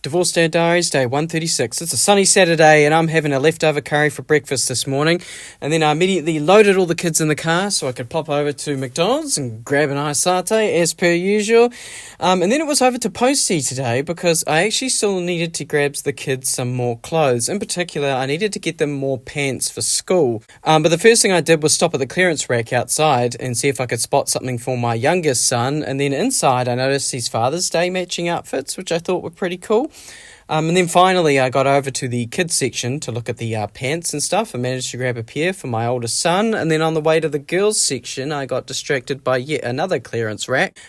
Divorced Dad Diaries, day 136. It's a sunny Saturday and I'm having a leftover curry for breakfast this morning. And then I immediately loaded all the kids in the car so I could pop over to McDonald's and grab an iced latte as per usual. And then it was over to Postie today because I actually still needed to grab the kids some more clothes. In particular, I needed to get them more pants for school. But the first thing I did was stop at the clearance rack outside and see if I could spot something for my youngest son. And then inside I noticed these Father's Day matching outfits, which I thought were pretty cool. And then finally I got over to the kids section to look at the pants and stuff. I managed to grab a pair for my oldest son. And then on the way to the girls section, I got distracted by yet another clearance rack.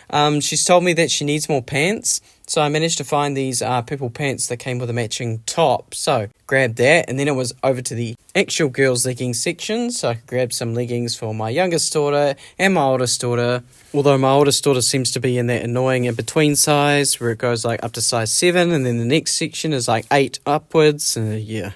She's told me that she needs more pants. So I managed to find these purple pants that came with a matching top. So grabbed that, and then it was over to the actual girls' leggings section. So I could grab some leggings for my youngest daughter and my oldest daughter. Although my oldest daughter seems to be in that annoying in-between size where it goes like up to size 7, and then the next section is like 8 upwards. Yeah.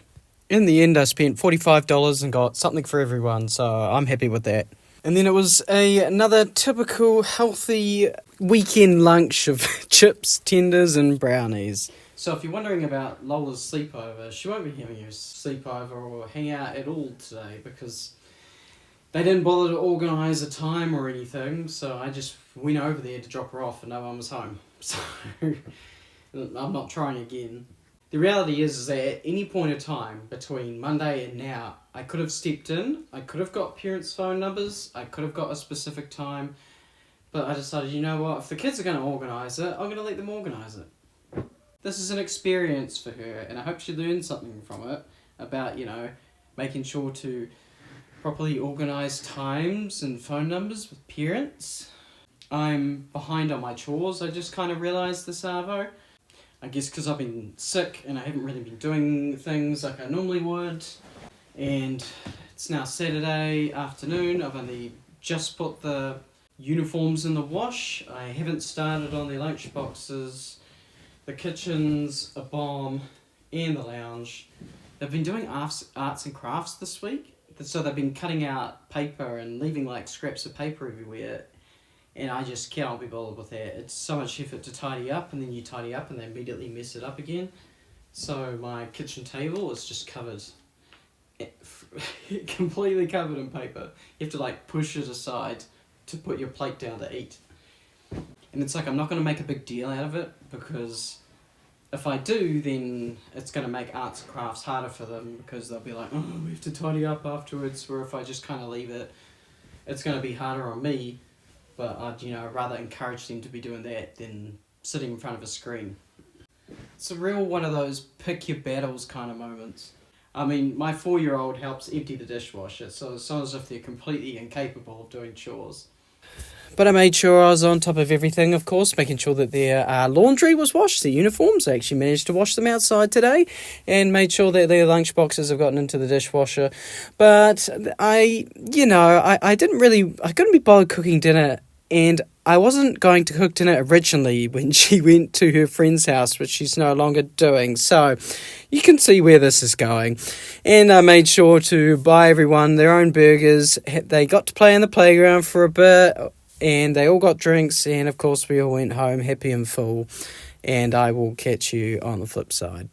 In the end, I spent $45 and got something for everyone, so I'm happy with that. And then it was another typical healthy weekend lunch of chips, tenders and brownies. So if you're wondering about Lola's sleepover, she won't be having a sleepover or hang out at all today because they didn't bother to organise a time or anything, so I just went over there to drop her off and no one was home. So I'm not trying again. The reality is that at any point of time between Monday and now, I could have stepped in, I could have got parents' phone numbers, I could have got a specific time, but I decided, you know what, if the kids are going to organise it, I'm going to let them organise it. This is an experience for her, and I hope she learns something from it about, making sure to properly organise times and phone numbers with parents. I'm behind on my chores, I just kind of realised this, Arvo. I guess because I've been sick and I haven't really been doing things like I normally would. And it's now Saturday afternoon. I've only just put the uniforms in the wash. I haven't started on the lunch boxes. The kitchen's a bomb and the lounge. They've been doing arts and crafts this week. So they've been cutting out paper and leaving like scraps of paper everywhere. And I just cannot be bothered with that. It's so much effort to tidy up, and then you tidy up and they immediately mess it up again. So my kitchen table is just covered, completely covered in paper. You have to like push it aside to put your plate down to eat. And it's like, I'm not going to make a big deal out of it, because if I do, then it's going to make arts and crafts harder for them, because they'll be like, oh, we have to tidy up afterwards. Where if I just kind of leave it, it's going to be harder on me. But I'd rather encourage them to be doing that than sitting in front of a screen. It's a real one of those pick your battles kind of moments. I mean, my 4-year-old helps empty the dishwasher, so it's not as if they're completely incapable of doing chores. But I made sure I was on top of everything, of course, making sure that their laundry was washed, their uniforms. I actually managed to wash them outside today, and made sure that their lunch boxes have gotten into the dishwasher. But I couldn't be bothered cooking dinner, and I wasn't going to cook dinner originally when she went to her friend's house, which she's no longer doing. So you can see where this is going. And I made sure to buy everyone their own burgers. They got to play in the playground for a bit, and they all got drinks. And of course, we all went home happy and full. And I will catch you on the flip side.